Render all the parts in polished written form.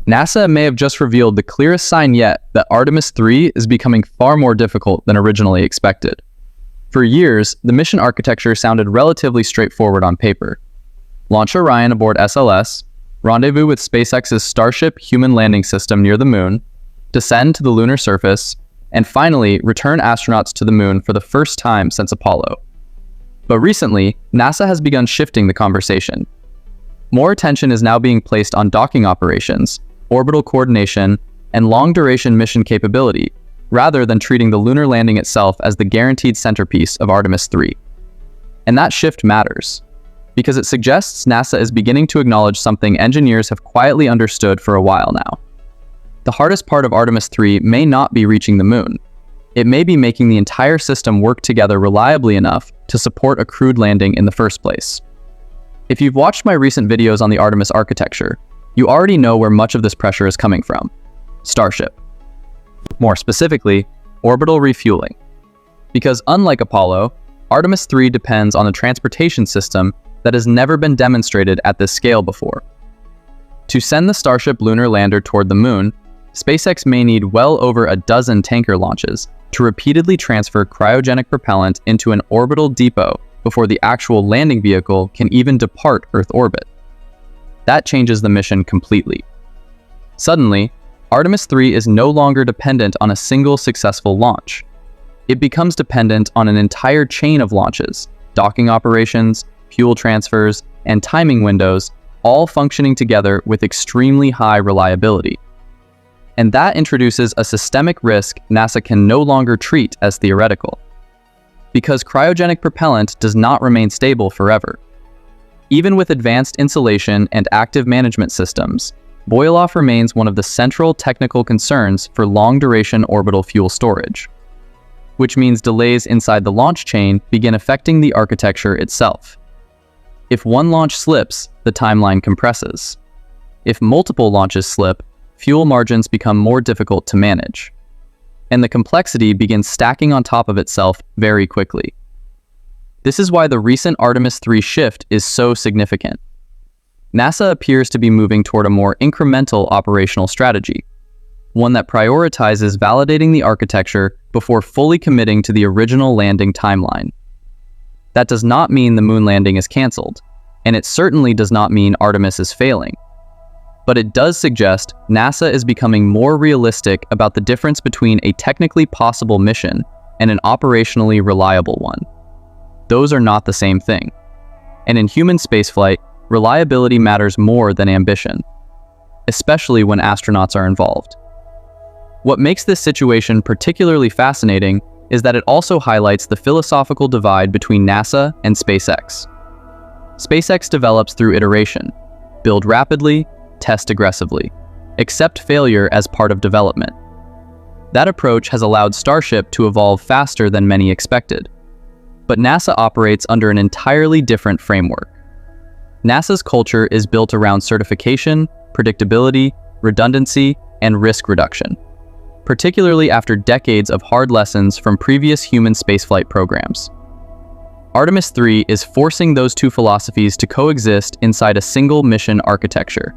NASA may have just revealed the clearest sign yet that Artemis III is becoming far more difficult than originally expected. For years, the mission architecture sounded relatively straightforward on paper. Launch Orion aboard SLS, rendezvous with SpaceX's Starship human landing system near the moon, descend to the lunar surface, and finally return astronauts to the moon for the first time since Apollo. But recently, NASA has begun shifting the conversation. More attention is now being placed on docking operations, orbital coordination, and long-duration mission capability, rather than treating the lunar landing itself as the guaranteed centerpiece of Artemis III. And that shift matters, because it suggests NASA is beginning to acknowledge something engineers have quietly understood for a while now. The hardest part of Artemis III may not be reaching the moon. It may be making the entire system work together reliably enough to support a crewed landing in the first place. If you've watched my recent videos on the Artemis architecture, you already know where much of this pressure is coming from: Starship. More specifically, orbital refueling. Because unlike Apollo, Artemis III depends on a transportation system that has never been demonstrated at this scale before. To send the Starship lunar lander toward the moon, SpaceX may need well over a dozen tanker launches to repeatedly transfer cryogenic propellant into an orbital depot before the actual landing vehicle can even depart Earth orbit. That changes the mission completely. Suddenly, Artemis III is no longer dependent on a single successful launch. It becomes dependent on an entire chain of launches, docking operations, fuel transfers, and timing windows, all functioning together with extremely high reliability. And that introduces a systemic risk NASA can no longer treat as theoretical. Because cryogenic propellant does not remain stable forever. Even with advanced insulation and active management systems, boil-off remains one of the central technical concerns for long-duration orbital fuel storage, which means delays inside the launch chain begin affecting the architecture itself. If one launch slips, the timeline compresses. If multiple launches slip, fuel margins become more difficult to manage. And the complexity begins stacking on top of itself very quickly. This is why the recent Artemis III shift is so significant. NASA appears to be moving toward a more incremental operational strategy, one that prioritizes validating the architecture before fully committing to the original landing timeline. That does not mean the moon landing is canceled, and it certainly does not mean Artemis is failing. But it does suggest NASA is becoming more realistic about the difference between a technically possible mission and an operationally reliable one. Those are not the same thing. And in human spaceflight, reliability matters more than ambition, especially when astronauts are involved. What makes this situation particularly fascinating is that it also highlights the philosophical divide between NASA and SpaceX. SpaceX develops through iteration, build rapidly, test aggressively, accept failure as part of development. That approach has allowed Starship to evolve faster than many expected. But NASA operates under an entirely different framework. NASA's culture is built around certification, predictability, redundancy, and risk reduction, particularly after decades of hard lessons from previous human spaceflight programs. Artemis III is forcing those two philosophies to coexist inside a single mission architecture.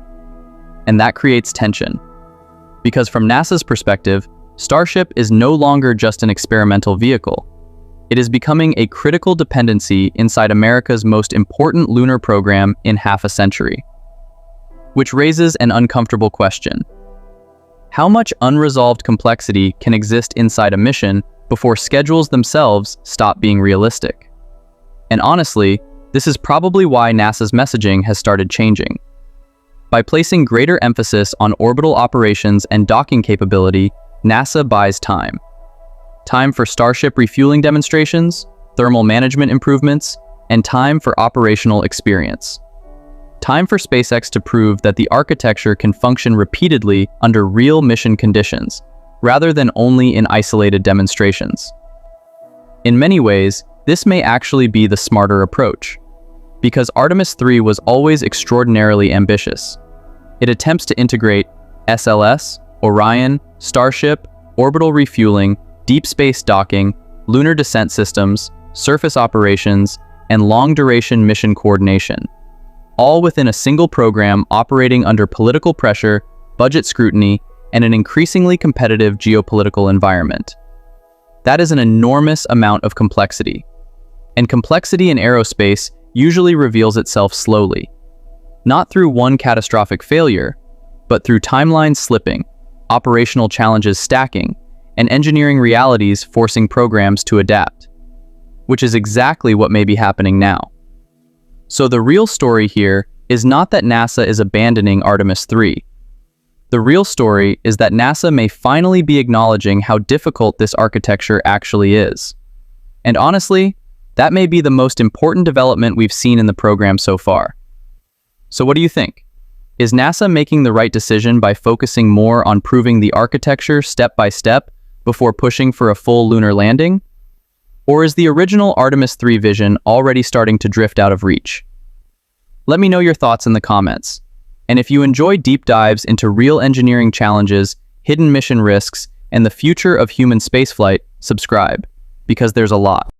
And that creates tension. Because from NASA's perspective, Starship is no longer just an experimental vehicle. It is becoming a critical dependency inside America's most important lunar program in half a century. Which raises an uncomfortable question. How much unresolved complexity can exist inside a mission before schedules themselves stop being realistic? And honestly, this is probably why NASA's messaging has started changing. By placing greater emphasis on orbital operations and docking capability, NASA buys time. Time for Starship refueling demonstrations, thermal management improvements, and time for operational experience. Time for SpaceX to prove that the architecture can function repeatedly under real mission conditions, rather than only in isolated demonstrations. In many ways, this may actually be the smarter approach, because Artemis III was always extraordinarily ambitious. It attempts to integrate SLS, Orion, Starship, orbital refueling, deep space docking, lunar descent systems, surface operations, and long-duration mission coordination, all within a single program operating under political pressure budget scrutiny, and an increasingly competitive geopolitical environment. That is an enormous amount of complexity. And complexity in aerospace usually reveals itself slowly, not through one catastrophic failure, but through timelines slipping, operational challenges stacking, and engineering realities forcing programs to adapt, which is exactly what may be happening now. So the real story here is not that NASA is abandoning Artemis III. The real story is that NASA may finally be acknowledging how difficult this architecture actually is. And honestly, that may be the most important development we've seen in the program so far. So what do you think? Is NASA making the right decision by focusing more on proving the architecture step by step before pushing for a full lunar landing? Or is the original Artemis III vision already starting to drift out of reach? Let me know your thoughts in the comments. And if you enjoy deep dives into real engineering challenges, hidden mission risks, and the future of human spaceflight, subscribe, because there's a lot.